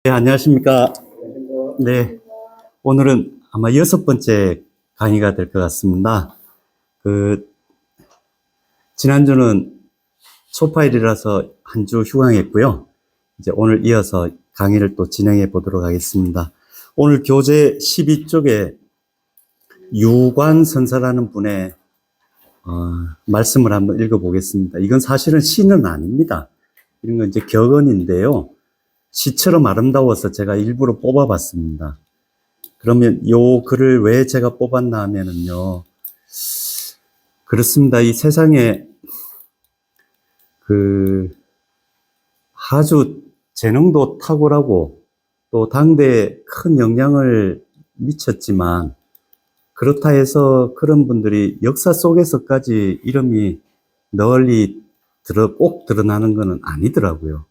네, 안녕하십니까. 네, 오늘은 아마 6번째 강의가 될 것 같습니다. 지난주는 초파일이라서 한 주 휴강했고요. 이제 오늘 이어서 강의를 또 진행해 보도록 하겠습니다. 오늘 교재 12쪽에 유관선사라는 분의 말씀을 한번 읽어보겠습니다. 이건 사실은 시는 아닙니다. 이런 건 이제 격언인데요. 시처럼 아름다워서 제가 일부러 뽑아봤습니다. 그러면 요 글을 왜 제가 뽑았나 하면은요. 그렇습니다. 이 세상에 아주 재능도 탁월하고 또 당대에 큰 영향을 미쳤지만 그렇다 해서 그런 분들이 역사 속에서까지 이름이 널리 꼭 드러나는 것은 아니더라고요.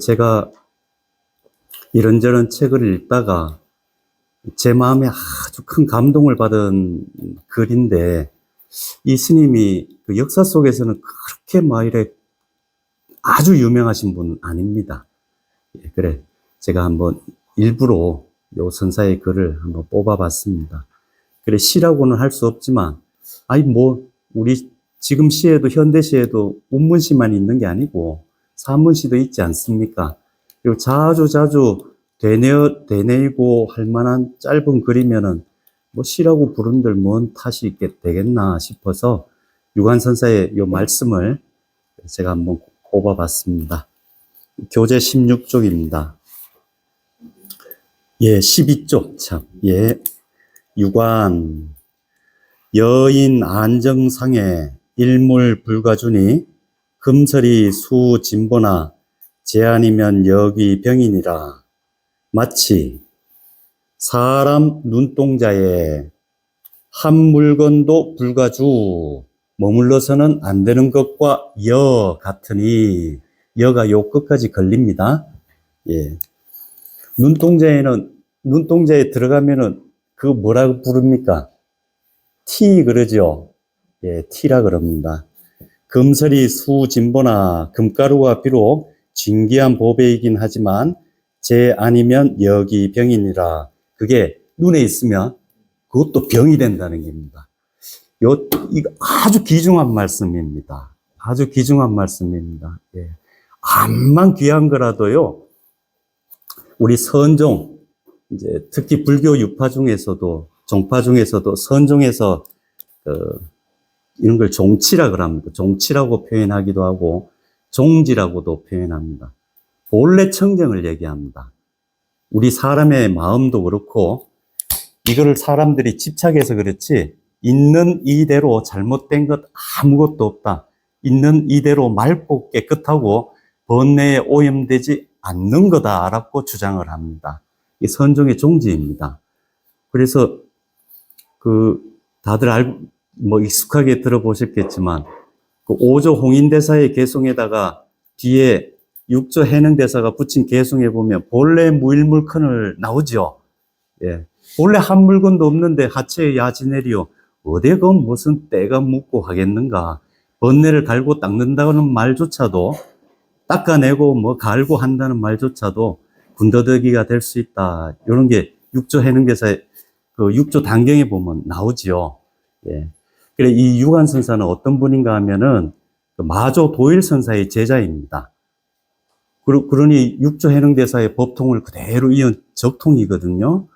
제가 이런저런 책을 읽다가 제 마음에 아주 큰 감동을 받은 글인데 이 스님이 그 역사 속에서는 그렇게 막 이래 아주 유명하신 분은 아닙니다. 그래 제가 한번 일부러 요 선사의 글을 한번 뽑아봤습니다. 그래 시라고는 할 수 없지만 우리 지금 시에도 현대 시에도 운문시만 있는 게 아니고 산문시도 있지 않습니까? 그리고 자주 되뇌이고 할 만한 짧은 글이면은 시라고 부른들 뭔 탓이 되겠나 싶어서 유관선사의 이 말씀을 제가 한번 꼽아봤습니다. 교재 16쪽입니다. 예, 12쪽 참. 예, 유관 여인 안정상에 일물 불가주니 금설이 수진보나 제아니면 여기 병이니라. 마치 사람 눈동자에 한 물건도 불가주 머물러서는 안 되는 것과 여 같으니 여가 요 끝까지 걸립니다. 예. 눈동자에 들어가면은 뭐라고 부릅니까? 티 그러죠. 예, 티라 그럽니다. 금설이 수진보나 금가루가 비록 진귀한 보배이긴 하지만 제 아니면 여기 병이니라. 그게 눈에 있으면 그것도 병이 된다는 겁니다. 이거 아주 귀중한 말씀입니다. 아주 귀중한 말씀입니다. 예. 암만 귀한 거라도요, 우리 선종, 이제 특히 불교 유파 중에서도, 종파 중에서도 선종에서, 이런 걸 종치라 그럽니다. 종치라고 표현하기도 하고, 종지라고도 표현합니다. 본래 청정을 얘기합니다. 우리 사람의 마음도 그렇고, 이거를 사람들이 집착해서 그렇지, 있는 이대로 잘못된 것 아무것도 없다. 있는 이대로 맑고 깨끗하고 번뇌에 오염되지 않는 거다라고 주장을 합니다. 이 선종의 종지입니다. 그래서 다들 익숙하게 들어보셨겠지만 그 5조 홍인대사의 개송에다가 뒤에 6조 해능대사가 붙인 개송에 보면 본래 무일물컨을 나오죠. 예. 본래 한 물건도 없는데 하체에 야지내리요. 어디에 무슨 때가 묻고 하겠는가. 번뇌를 갈고 닦는다는 말조차도 닦아내고 갈고 한다는 말조차도 군더더기가 될 수 있다. 이런 게 6조 해능대사의 6조 단경에 보면 나오지요. 예. 그래 이 유관선사는 어떤 분인가 하면은 마조 도일선사의 제자입니다. 그러니 6조 해능대사의 법통을 그대로 이은 적통이거든요.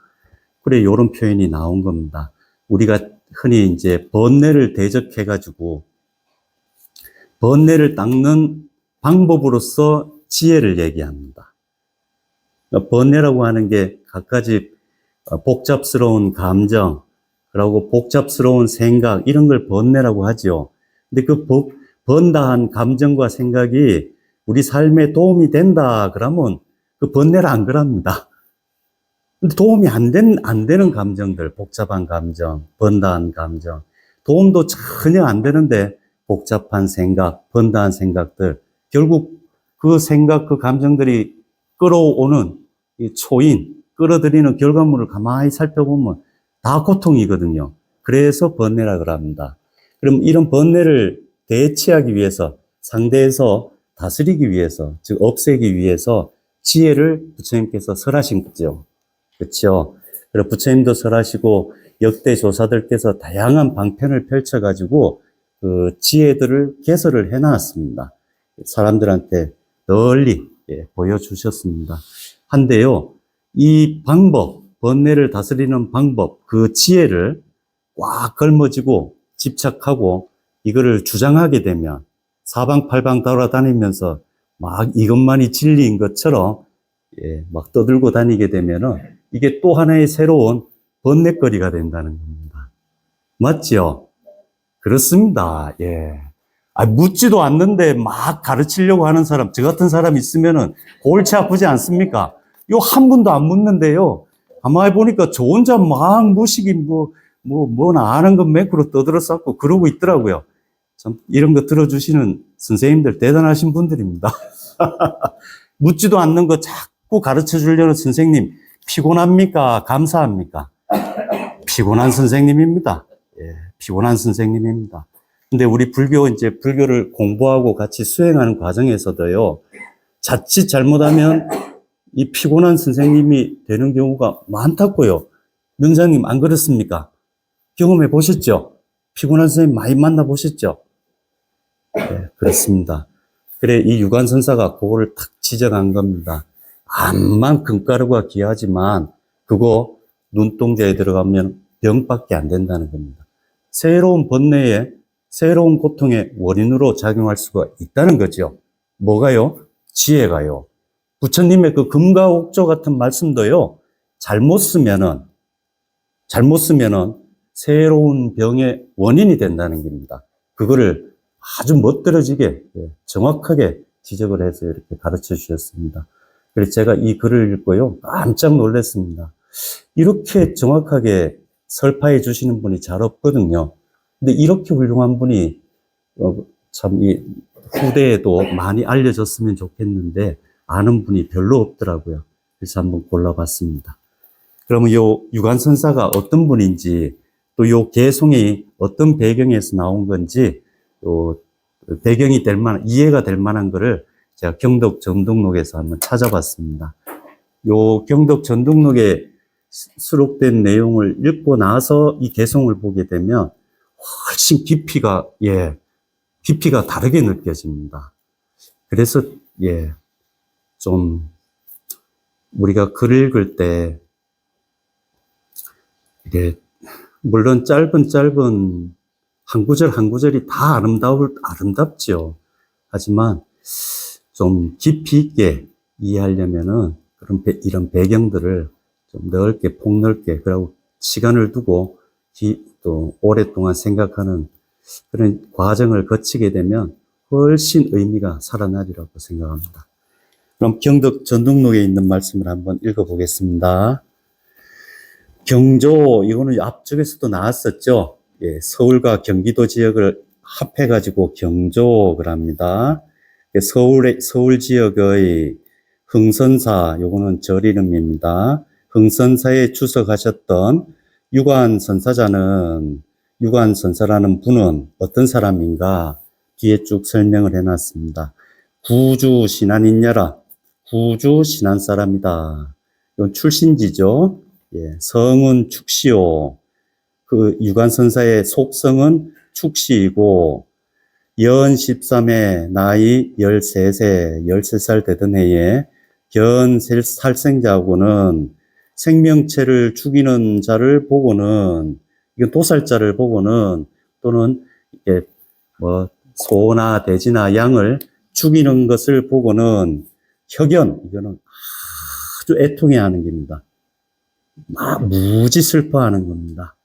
그래 이런 표현이 나온 겁니다. 우리가 흔히 이제 번뇌를 대적해가지고 번뇌를 닦는 방법으로서 지혜를 얘기합니다. 번뇌라고 하는 게 갖가지 복잡스러운 감정, 그리고 복잡스러운 생각, 이런 걸 번뇌라고 하죠. 근데 번다한 감정과 생각이 우리 삶에 도움이 된다 그러면 그 번뇌를 안 그럽니다. 근데 도움이 안 되는 감정들, 복잡한 감정, 번다한 감정, 도움도 전혀 안 되는데 복잡한 생각, 번다한 생각들, 결국 그 생각, 그 감정들이 끌어오는 이 초인, 끌어들이는 결과물을 가만히 살펴보면 다 고통이거든요. 그래서 번뇌라고 합니다. 그럼 이런 번뇌를 대체하기 위해서, 상대에서 다스리기 위해서, 즉 없애기 위해서 지혜를 부처님께서 설하신 거죠. 그렇죠? 그리고 부처님도 설하시고 역대 조사들께서 다양한 방편을 펼쳐가지고 그 지혜들을 개설을 해놨습니다. 사람들한테 널리 보여주셨습니다. 한데요, 이 방법, 번뇌를 다스리는 방법, 그 지혜를 꽉 걸머쥐고 집착하고 이거를 주장하게 되면 사방팔방 돌아다니면서 막 이것만이 진리인 것처럼 막 떠들고 다니게 되면은 이게 또 하나의 새로운 번뇌거리가 된다는 겁니다. 맞죠? 그렇습니다. 예. 묻지도 않는데 막 가르치려고 하는 사람, 저 같은 사람 있으면은 골치 아프지 않습니까? 요 한 분도 안 묻는데요. 가만히 보니까 저 혼자 막 무식이 뭐나 아는 것 매꾸로 떠들어 쌓고 그러고 있더라고요. 참, 이런 거 들어주시는 선생님들 대단하신 분들입니다. 묻지도 않는 거 자꾸 가르쳐 주려는 선생님, 피곤합니까? 감사합니까? 피곤한 선생님입니다. 예, 피곤한 선생님입니다. 근데 우리 불교를 공부하고 같이 수행하는 과정에서도요, 자칫 잘못하면 이 피곤한 선생님이 되는 경우가 많다고요. 명장님, 안 그렇습니까? 경험해 보셨죠? 피곤한 선생님 많이 만나 보셨죠? 네, 그렇습니다. 그래, 이 유관선사가 그거를 탁 지적한 겁니다. 암만 금가루가 귀하지만 그거 눈동자에 들어가면 병밖에 안 된다는 겁니다. 새로운 번뇌에 새로운 고통의 원인으로 작용할 수가 있다는 거죠. 뭐가요? 지혜가요. 부처님의 그 금과 옥조 같은 말씀도요, 잘못 쓰면은 새로운 병의 원인이 된다는 겁니다. 그거를 아주 멋들어지게 정확하게 지적을 해서 이렇게 가르쳐 주셨습니다. 그래서 제가 이 글을 읽고요, 깜짝 놀랐습니다. 이렇게 정확하게 설파해 주시는 분이 잘 없거든요. 근데 이렇게 훌륭한 분이 참 이 후대에도 많이 알려졌으면 좋겠는데 아는 분이 별로 없더라고요. 그래서 한번 골라봤습니다. 그러면 요 유관선사가 어떤 분인지 또 요 개송이 어떤 배경에서 나온 건지 요 배경이 될 만한, 이해가 될 만한 거를 제가 경덕 전등록에서 한번 찾아봤습니다. 요 경덕 전등록에 수록된 내용을 읽고 나서 이 개송을 보게 되면 훨씬 깊이가 다르게 느껴집니다. 그래서 좀 우리가 글 읽을 때 이게 물론 짧은 한 구절 한 구절이 다 아름답죠. 하지만 좀 깊이 있게 이해하려면은 이런 배경들을 좀 넓게, 폭넓게, 그리고 시간을 두고 또 오랫동안 생각하는 그런 과정을 거치게 되면 훨씬 의미가 살아나리라고 생각합니다. 그럼 경덕 전등록에 있는 말씀을 한번 읽어보겠습니다. 경조, 이거는 앞쪽에서도 나왔었죠. 서울과 경기도 지역을 합해가지고 경조를 합니다. 서울 지역의 흥선사, 요거는 절 이름입니다. 흥선사에 주석하셨던 유관선사라는 분은 어떤 사람인가? 뒤에 쭉 설명을 해놨습니다. 구주 신안인여라. 구주 신안 사람이다. 이건 출신지죠. 성은 축시오. 그 유관선사의 속성은 축시이고, 연 13회, 나이 13세, 13살 되던 해에 견 살생자하고는 생명체를 죽이는 자를 보고는, 이건 도살자를 보고는, 또는 소나 돼지나 양을 죽이는 것을 보고는 혁연, 이거는 아주 애통해 하는 겁니다. 막 무지 슬퍼하는 겁니다.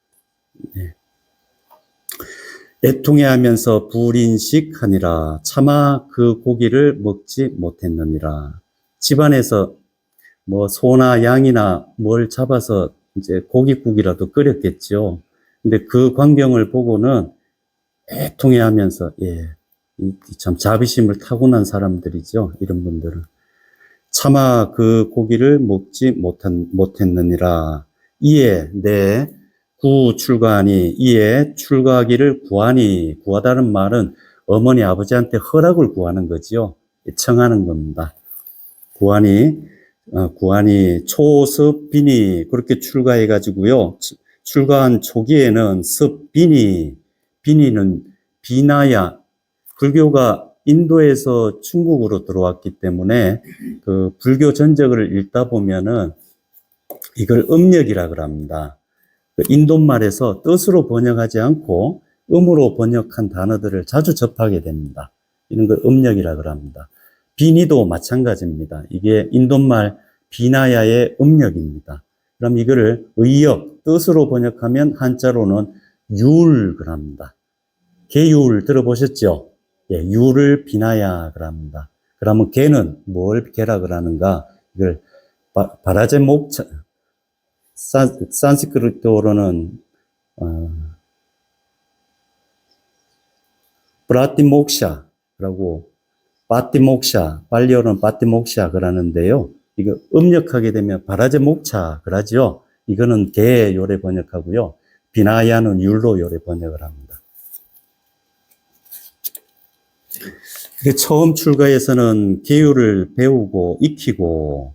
애통해 하면서 불인식하니라. 차마 그 고기를 먹지 못했느니라. 집안에서 소나 양이나 뭘 잡아서 이제 고깃국이라도 끓였겠죠. 근데 그 광경을 보고는 애통해 하면서, 참 자비심을 타고난 사람들이죠. 이런 분들은. 차마 그 고기를 먹지 못했느니라. 이에 내 구 출가하니, 이에 출가하기를 구하니, 구하다는 말은 어머니 아버지한테 허락을 구하는 거지요. 청하는 겁니다. 구한이 초습빈이 그렇게 출가해 가지고요. 출가한 초기에는 빈이는 비나야, 불교가 인도에서 중국으로 들어왔기 때문에 그 불교 전적을 읽다 보면은 이걸 음력이라 그럽니다. 그 인도말에서 뜻으로 번역하지 않고 음으로 번역한 단어들을 자주 접하게 됩니다. 이런 걸 음력이라 그럽니다. 비니도 마찬가지입니다. 이게 인도말 비나야의 음력입니다. 그럼 이거를 의역, 뜻으로 번역하면 한자로는 율 그럽니다. 개율 들어보셨죠? 예, 율을 비나야 그럽니다. 그러면 개는 뭘 개라 그러는가? 이걸 바라제 목차, 산스크리트어로는 브라티목샤라고 바티목샤, 발리어로는 바티목샤 그러는데요. 이거 음력하게 되면 바라제 목차 그러죠. 이거는 개 요래 번역하고요. 비나야는 율로 요래 번역을 합니다. 처음 출가에서는 계율을 배우고 익히고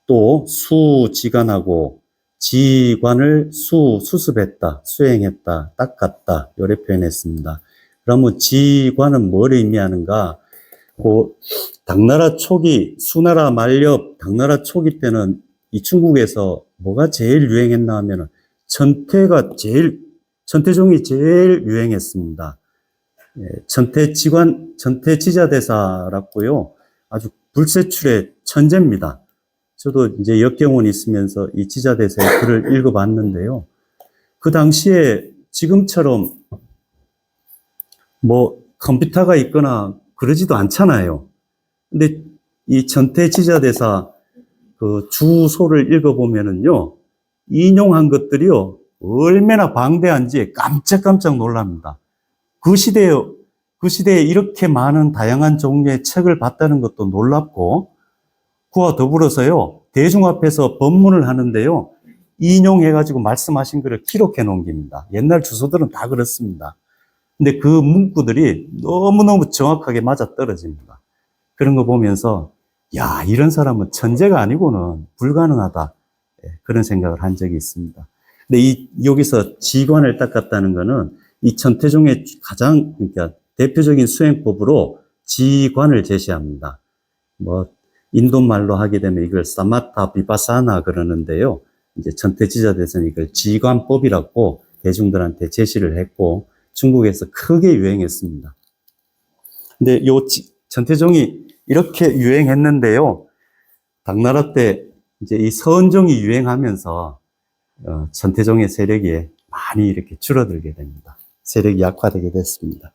또 수지관하고 지관을 수습했다, 수행했다, 닦았다 요래 표현했습니다. 그러면 지관은 뭘 의미하는가? 당나라 초기, 수나라 말엽, 당나라 초기 때는 이 중국에서 뭐가 제일 유행했나 하면은 천태종이 제일 유행했습니다. 예, 천태지자대사라고요. 아주 불세출의 천재입니다. 저도 이제 역경원 있으면서 이 지자대사의 글을 읽어봤는데요. 그 당시에 지금처럼 뭐 컴퓨터가 있거나 그러지도 않잖아요. 근데 이 천태지자대사 그 주소를 읽어보면은요, 인용한 것들이요, 얼마나 방대한지 깜짝깜짝 놀랍니다. 그 시대에 이렇게 많은 다양한 종류의 책을 봤다는 것도 놀랍고, 그와 더불어서요, 대중 앞에서 법문을 하는데요, 인용해가지고 말씀하신 것을 기록해 놓은 겁니다. 옛날 주소들은 다 그렇습니다. 근데 그 문구들이 너무너무 정확하게 맞아 떨어집니다. 그런 거 보면서, 야, 이런 사람은 천재가 아니고는 불가능하다. 그런 생각을 한 적이 있습니다. 근데 여기서 지관을 닦았다는 거는 이 천태종의 가장, 그러니까 대표적인 수행법으로 지관을 제시합니다. 뭐, 인도말로 하게 되면 이걸 사마타 비파사나 그러는데요. 이제 천태지자대에서는 이걸 지관법이라고 대중들한테 제시를 했고, 중국에서 크게 유행했습니다. 근데 천태종이 이렇게 유행했는데요. 당나라 때 이제 이 선종이 유행하면서 천태종의 세력이 많이 이렇게 줄어들게 됩니다. 세력이 약화되게 됐습니다.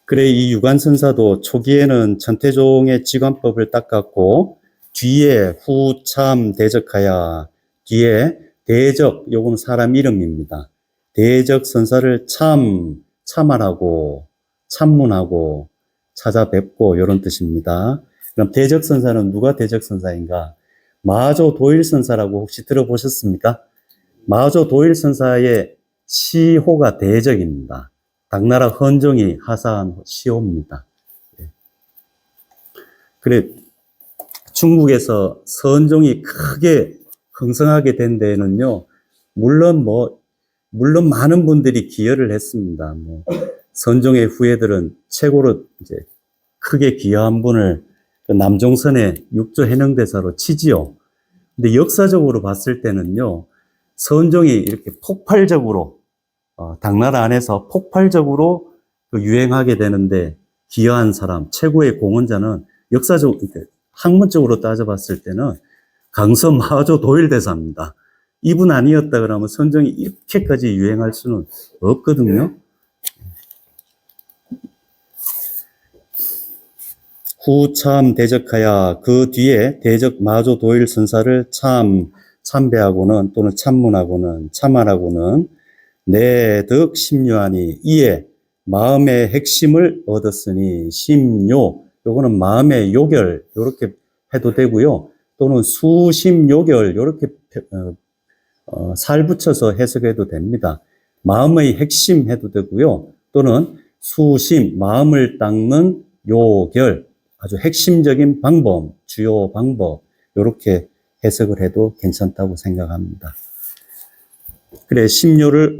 그래 이 유관선사도 초기에는 천태종의 지관법을 닦았고 뒤에 후참 대적하야 뒤에 대적 요건 사람 이름입니다. 대적 선사를 참말하고 참문하고 찾아뵙고 이런 뜻입니다. 그럼 대적 선사는 누가 대적 선사인가? 마조 도일 선사라고 혹시 들어보셨습니까? 마조 도일 선사의 시호가 대적입니다. 당나라 헌종이 하사한 시호입니다. 그래 중국에서 선종이 크게 흥성하게 된 데에는요, 물론 많은 분들이 기여를 했습니다. 선종의 후예들은 최고로 이제 크게 기여한 분을 남종선의 육조 해능대사로 치지요. 근데 역사적으로 봤을 때는요, 선종이 이렇게 폭발적으로 당나라 안에서 폭발적으로 유행하게 되는데 기여한 사람, 최고의 공헌자는 역사적으로 학문적으로 따져봤을 때는 강서 마조 도일대사입니다. 이분 아니었다 그러면 선종이 이렇게까지 유행할 수는 없거든요. 후참 대적하야 그 뒤에 대적 마조 도일 선사를 참배하고는 또는 참문하고는 참말하고는 내덕 심요하니 이에 마음의 핵심을 얻었으니 심요 요거는 마음의 요결 요렇게 해도 되고요. 또는 수심요결 요렇게 살 붙여서 해석해도 됩니다. 마음의 핵심 해도 되고요. 또는 수심 마음을 닦는 요결 아주 핵심적인 방법, 주요 방법, 이렇게 해석을 해도 괜찮다고 생각합니다. 그래, 심료를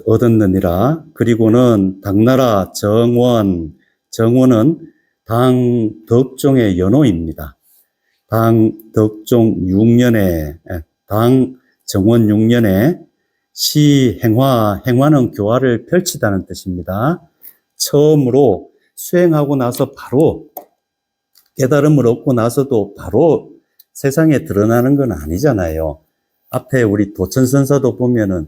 얻었느니라. 그리고는 당나라 정원은 당 덕종의 연호입니다. 당 정원 6년에 행화는 교화를 펼치다는 뜻입니다. 처음으로 수행하고 나서 바로 깨달음을 얻고 나서도 바로 세상에 드러나는 건 아니잖아요. 앞에 우리 도천선사도 보면은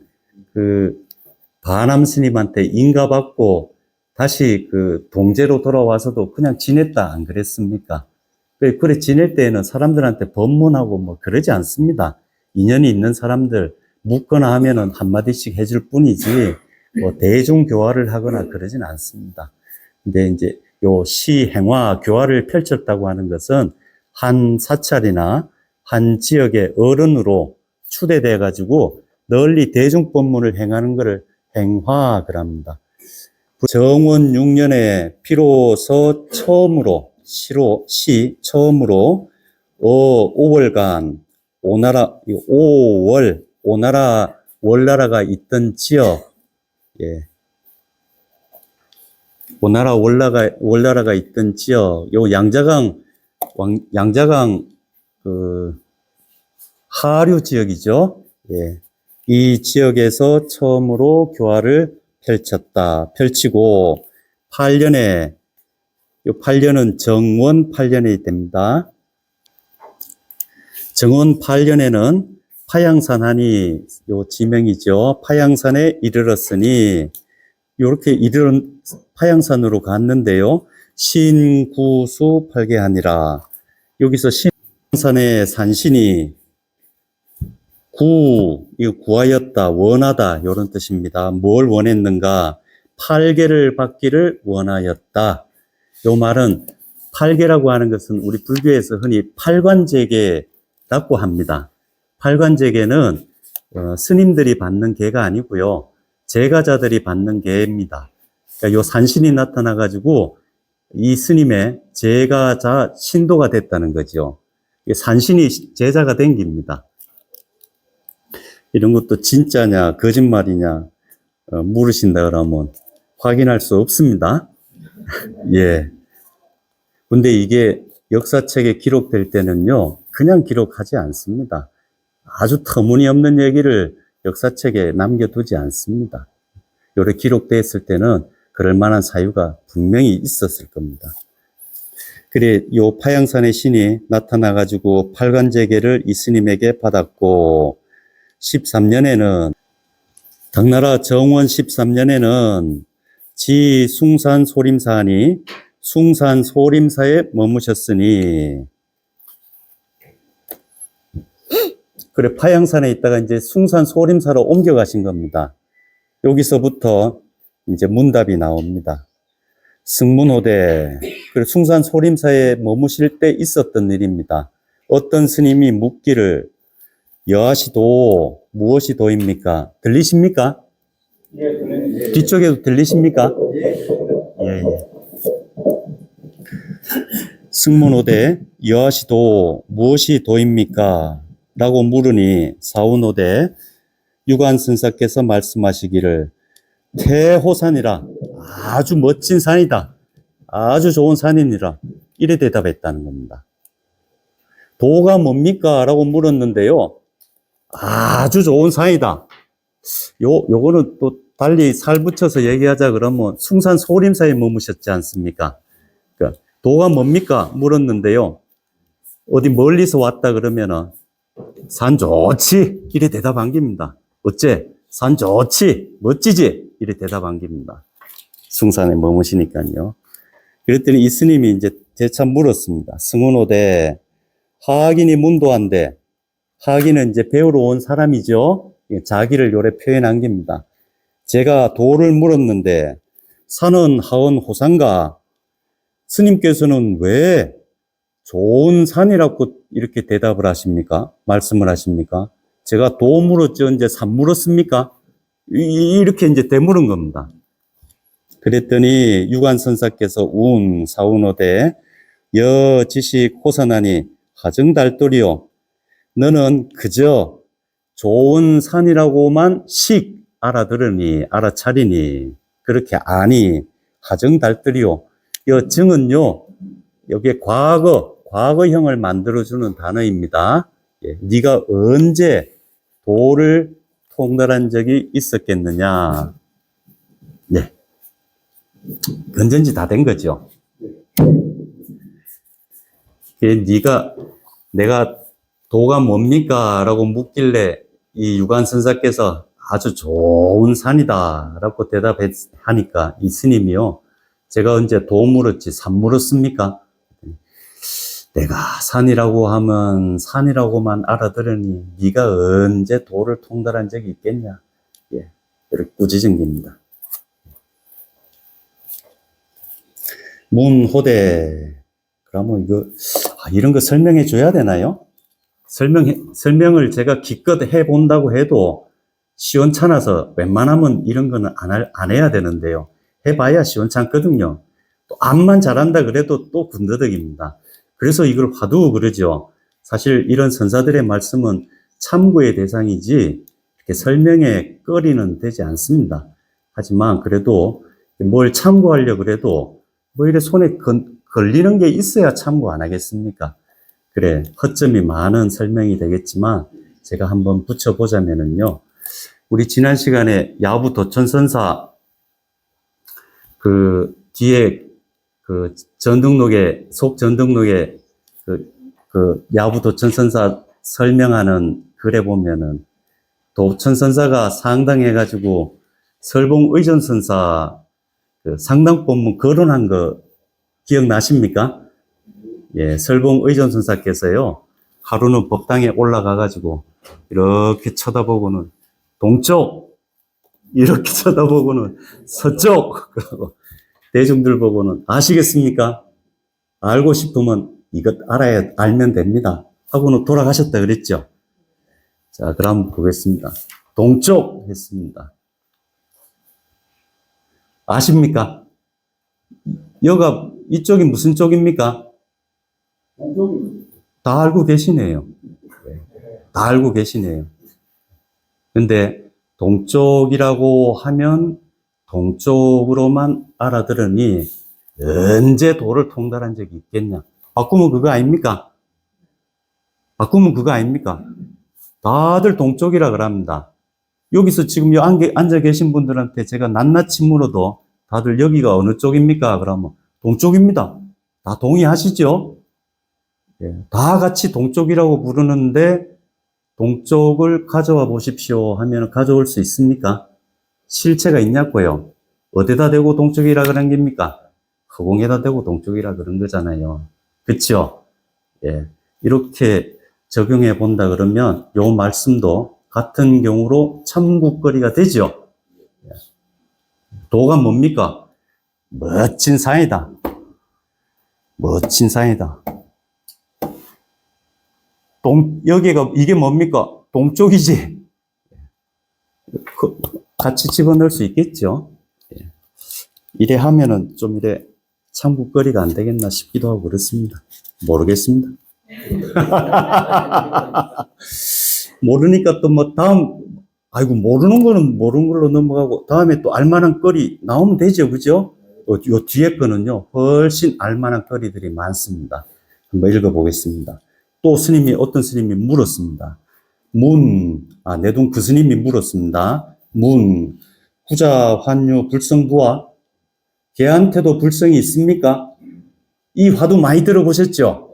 바람 스님한테 인가받고 다시 동제로 돌아와서도 그냥 지냈다 안 그랬습니까? 그래 지낼 때에는 사람들한테 법문하고 뭐 그러지 않습니다. 인연이 있는 사람들 묻거나 하면은 한마디씩 해줄 뿐이지 뭐 대중교화를 하거나 그러진 않습니다. 근데 이제 요 시행화 교화를 펼쳤다고 하는 것은 한 사찰이나 한 지역의 어른으로 추대돼 가지고 널리 대중법문을 행하는 것을 행화 그럽니다. 정원 6년에 비로소 처음으로 5월간 월나라가 있던 지역, 예. 월나라가 있던 지역, 요 양자강 하류 지역이죠. 예. 이 지역에서 처음으로 교화를 펼치고 8년은 정원 8년이 됩니다. 정원 8년에는 파양산한이 요 지명이죠. 파양산에 이르렀으니 이렇게 이르는 파양산으로 갔는데요. 신구수 팔계하니라. 여기서 신산의 산신이 구하였다, 원하다, 이런 뜻입니다. 뭘 원했는가? 팔계를 받기를 원하였다. 요 말은 팔계라고 하는 것은 우리 불교에서 흔히 팔관제계라고 합니다. 팔관제계는 스님들이 받는 계가 아니고요. 제가자들이 받는 계입니다. 그러니까 요 산신이 나타나가지고 이 스님의 제가자 신도가 됐다는 거죠. 산신이 제자가 된 겁니다. 이런 것도 진짜냐, 거짓말이냐, 물으신다 그러면 확인할 수 없습니다. 예. 근데 이게 역사책에 기록될 때는요, 그냥 기록하지 않습니다. 아주 터무니없는 얘기를 역사책에 남겨두지 않습니다. 요래 기록됐을 때는 그럴 만한 사유가 분명히 있었을 겁니다. 그래, 요 파양산의 신이 나타나가지고 팔관제계를 이 스님에게 받았고, 13년에는, 당나라 정원 13년에는 숭산 소림사하니 숭산 소림사에 머무셨으니, 그래, 파양산에 있다가 이제 숭산 소림사로 옮겨가신 겁니다. 여기서부터 이제 문답이 나옵니다. 승문호대, 그래, 숭산 소림사에 머무실 때 있었던 일입니다. 어떤 스님이 묻기를 여하시도 무엇이 도입니까? 들리십니까? 예. 뒤쪽에도 들리십니까? 예. 승문호대 여하시도 무엇이 도입니까? 라고 물으니 사운호대 유관선사께서 말씀하시기를 태호산이라, 아주 멋진 산이다, 아주 좋은 산이니라, 이래 대답했다는 겁니다. 도가 뭡니까? 라고 물었는데요, 아주 좋은 산이다. 요거는 또 달리 살 붙여서 얘기하자 그러면 숭산 소림사에 머무셨지 않습니까? 그러니까 도가 뭡니까? 물었는데요, 어디 멀리서 왔다 그러면은 산 좋지, 이래 대답한 겁니다. 어째? 산 좋지, 멋지지, 이래 대답한 겁니다. 숭산에 머무시니까요. 그랬더니 이 스님이 이제 재차 물었습니다. 승훈호대 하악인이 문도한데, 하악인은 이제 배우러 온 사람이죠. 자기를 요래 표현한 겁니다. 제가 도를 물었는데 산은 하원 호산가, 스님께서는 왜 좋은 산이라고 이렇게 대답을 하십니까? 말씀을 하십니까? 제가 도 물었지 언제 산 물었습니까? 이렇게 이제 되물은 겁니다. 그랬더니 유관선사께서 운 사운호대 여지식 호산하니 하정달돌이요. 너는 그저 좋은 산이라고만 식 알아들으니 알아차리니 그렇게 아니 하정달돌이요. 이 정은요. 여기에 과거형을 만들어주는 단어입니다. 예, 네가 언제 도를 통달한 적이 있었겠느냐. 네. 언젠지 다 된 거죠. 내가 도가 뭡니까? 라고 묻길래 이 유관선사께서 아주 좋은 산이다 라고 대답하니까 이 스님이요. 제가 언제 도 물었지 산 물었습니까? 내가 산이라고 하면 산이라고만 알아들으니 네가 언제 도를 통달한 적이 있겠냐. 예, 이렇게 꾸짖은깁니다. 문호대. 그러면 이런 거 설명해 줘야 되나요? 설명을 제가 기껏 해 본다고 해도 시원찮아서 웬만하면 이런 거는 안 해야 되는데요. 해봐야 시원찮거든요. 또 암만 잘한다 그래도 또 군더더기입니다. 그래서 이걸 화두고 그러죠. 사실 이런 선사들의 말씀은 참고의 대상이지 이렇게 설명에 거리는 되지 않습니다. 하지만 그래도 뭘 참고하려고 그래도 뭐 이래 손에 걸리는 게 있어야 참고 안 하겠습니까? 그래, 허점이 많은 설명이 되겠지만 제가 한번 붙여보자면은요. 우리 지난 시간에 야부 도천선사 그 뒤에 그 전등록에 속전등록에 그 야부 도천선사 설명하는 글에 보면은 도천선사가 상당해가지고 설봉 의전선사 그 상당법문 거론한 거 기억나십니까? 예, 설봉 의전선사께서요 하루는 법당에 올라가가지고 이렇게 쳐다보고는 동쪽 이렇게 쳐다보고는 서쪽 그러고 대중들 보고는 아시겠습니까? 알고 싶으면 이것 알면 됩니다. 하고는 돌아가셨다 그랬죠. 자, 그럼 보겠습니다. 동쪽 했습니다. 아십니까? 여가 이쪽이 무슨 쪽입니까? 다 알고 계시네요. 다 알고 계시네요. 근데 동쪽이라고 하면 동쪽으로만 알아들으니 언제 도를 통달한 적이 있겠냐. 바꾸면 그거 아닙니까? 바꾸면 그거 아닙니까? 다들 동쪽이라 그럽니다. 여기서 지금 앉아 계신 분들한테 제가 낱낱이 물어도 다들 여기가 어느 쪽입니까? 그러면 동쪽입니다. 다 동의하시죠? 예, 다 같이 동쪽이라고 부르는데 동쪽을 가져와 보십시오 하면 가져올 수 있습니까? 실체가 있냐고요? 어디다 대고 동쪽이라 그런 겁니까? 허공에다 대고 동쪽이라 그런 거잖아요. 그쵸? 예, 이렇게 적용해 본다 그러면 요 말씀도 같은 경우로 참국거리가 되죠. 도가 뭡니까? 멋진 산이다. 멋진 산이다. 이게 뭡니까? 동쪽이지. 같이 집어넣을 수 있겠죠. 이래 하면은 좀 이래 참국거리가 안 되겠나 싶기도 하고 그렇습니다. 모르겠습니다. 모르니까 또 뭐 아이고 모르는 거는 모르는 걸로 넘어가고 다음에 또 알만한 거리 나오면 되죠. 그죠? 요 뒤에 거는요 훨씬 알만한 거리들이 많습니다. 한번 읽어보겠습니다. 또 어떤 스님이 물었습니다. 내동 그 스님이 물었습니다. 후자 환유 불성부와 걔한테도 불성이 있습니까? 이 화두 많이 들어보셨죠?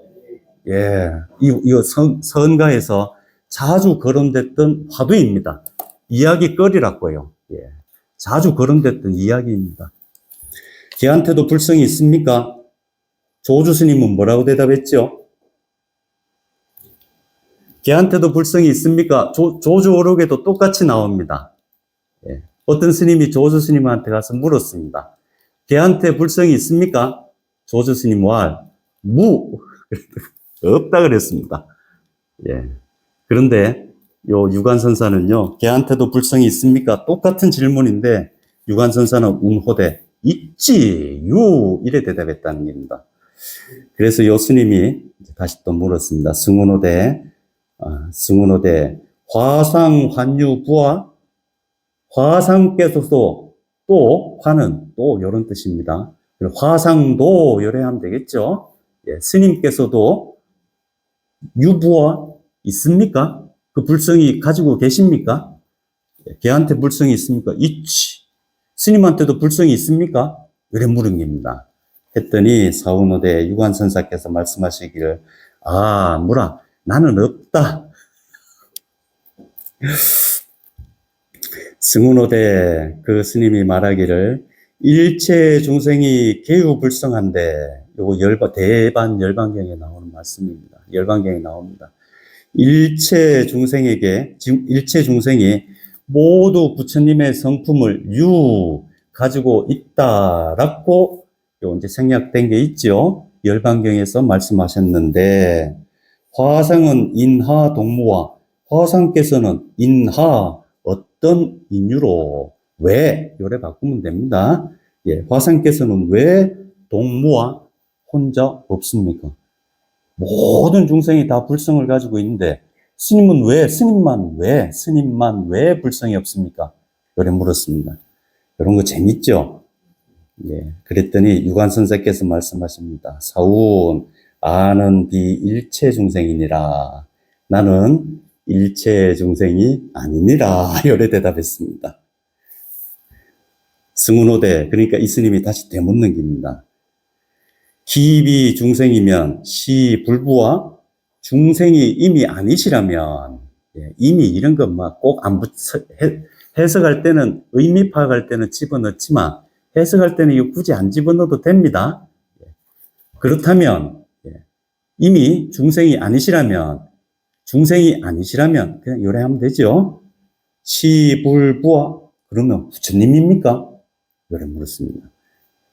예, 이거 선가에서 자주 거론됐던 화두입니다. 이야기거리라고요. 예, 자주 거론됐던 이야기입니다. 걔한테도 불성이 있습니까? 조주 스님은 뭐라고 대답했죠? 걔한테도 불성이 있습니까? 조주 오록에도 똑같이 나옵니다. 예, 어떤 스님이 조주 스님한테 가서 물었습니다. 걔한테 불성이 있습니까? 조주 스님 없다 그랬습니다. 예. 그런데 요 유관선사는요, 걔한테도 불성이 있습니까? 똑같은 질문인데 유관선사는 운호대 있지, 유, 이래 대답했다는 겁니다. 그래서 요 스님이 다시 또 물었습니다. 승운호대, 화상, 환유, 부하, 화상께서도 또, 화는 또, 요런 뜻입니다. 화상도, 요래 하면 되겠죠? 예, 스님께서도 유부하 있습니까? 그 불성이 가지고 계십니까? 걔한테 불성이 있습니까? 있지. 스님한테도 불성이 있습니까? 이래 물은 겁니다. 했더니 사운호대 유관선사께서 말씀하시기를, 무라, 나는 없다. 승운호대 그 스님이 말하기를, 일체 중생이 개유불성한데, 요거 대반 열반경에 나오는 말씀입니다. 열반경에 나옵니다. 일체 중생이 모두 부처님의 성품을 가지고 있다라고 이제 생략된 게 있죠. 열반경에서 말씀하셨는데, 화상은 인하 동무와 화상께서는 인하 어떤 인유로 왜 요래 바꾸면 됩니다. 예, 화상께서는 왜 동무와 혼자 없습니까? 모든 중생이 다 불성을 가지고 있는데 스님만 왜 불성이 없습니까? 요래 물었습니다. 이런 거 재밌죠? 예, 그랬더니 유관선사께서 말씀하십니다. 사운, 아는 비일체 중생이니라. 나는 일체 중생이 아니니라. 요래 대답했습니다. 승운호대, 그러니까 이 스님이 다시 되묻는 겁니다. 기비 중생이면 시 불부와 중생이 이미 아니시라면, 예, 이미 이런 것 막 꼭 안 해석할 때는, 의미 파악할 때는 집어넣지만, 해석할 때는 이거 굳이 안 집어넣어도 됩니다. 그렇다면, 예, 이미 중생이 아니시라면 그냥 요래하면 되죠. 시 불부와, 그러면 부처님입니까? 요래 물었습니다.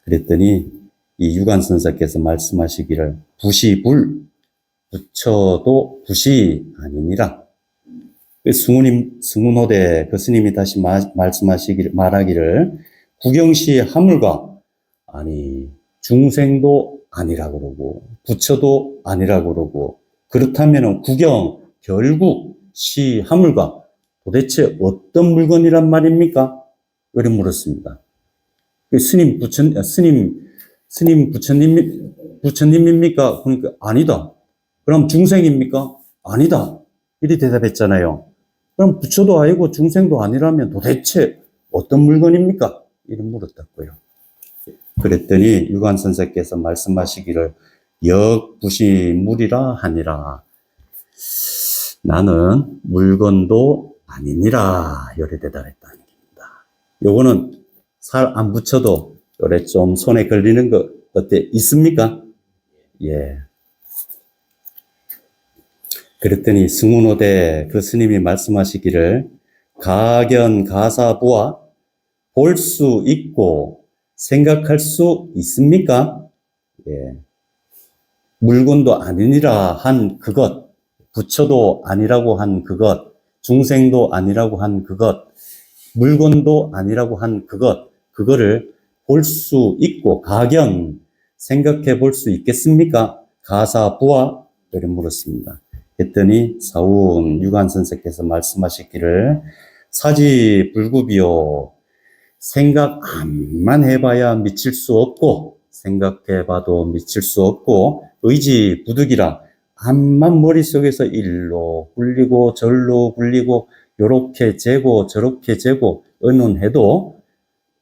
그랬더니 이 유관선사께서 말씀하시기를, 부시불, 부처도 부시 아니니라. 승운호대 그 스님이 다시 말하기를, 구경시 하물과, 아니, 중생도 아니라 그러고, 부처도 아니라 그러고, 그렇다면 결국, 시 하물과, 도대체 어떤 물건이란 말입니까? 이렇게 물었습니다. 스님 부처님입니까? 그러니까 아니다. 그럼 중생입니까? 아니다. 이렇게 대답했잖아요. 그럼 부처도 아니고 중생도 아니라면 도대체 어떤 물건입니까? 이렇게 물었다고요. 그랬더니 유관선사께서 말씀하시기를, 역부시물이라 하니라. 나는 물건도 아니니라. 이렇게 대답했다는 겁니다. 요거는 살 안 붙여도 요래 좀 손에 걸리는 거 어때? 있습니까? 예. 그랬더니 승운호대 그 스님이 말씀하시기를, 가견 가사부와 볼 수 있고 생각할 수 있습니까? 예. 물건도 아니니라 한 그것, 부처도 아니라고 한 그것, 중생도 아니라고 한 그것, 물건도 아니라고 한 그거를 볼 수 있고, 가견, 생각해 볼 수 있겠습니까? 가사부와, 이렇게 물었습니다. 했더니 사운 유관선생께서 말씀하시기를, 사지불급이요. 생각만 해봐야 미칠 수 없고, 생각해봐도 미칠 수 없고, 의지부득이라 암만 머릿속에서 일로 굴리고 절로 굴리고 요렇게 재고 저렇게 재고 의논해도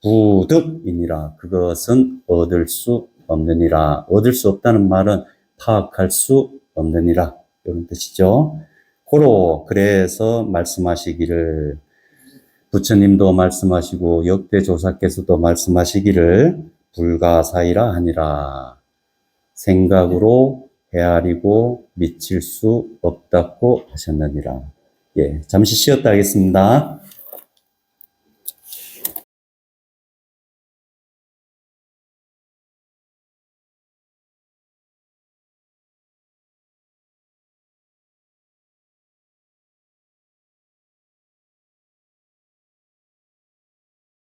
부득이니라. 그것은 얻을 수 없느니라. 얻을 수 없다는 말은 파악할 수 없느니라. 이런 뜻이죠. 그래서 말씀하시기를, 부처님도 말씀하시고 역대조사께서도 말씀하시기를, 불가사의라 하니라. 생각으로 헤아리고 미칠 수 없다고 하셨느니라. 예, 잠시 쉬었다 하겠습니다.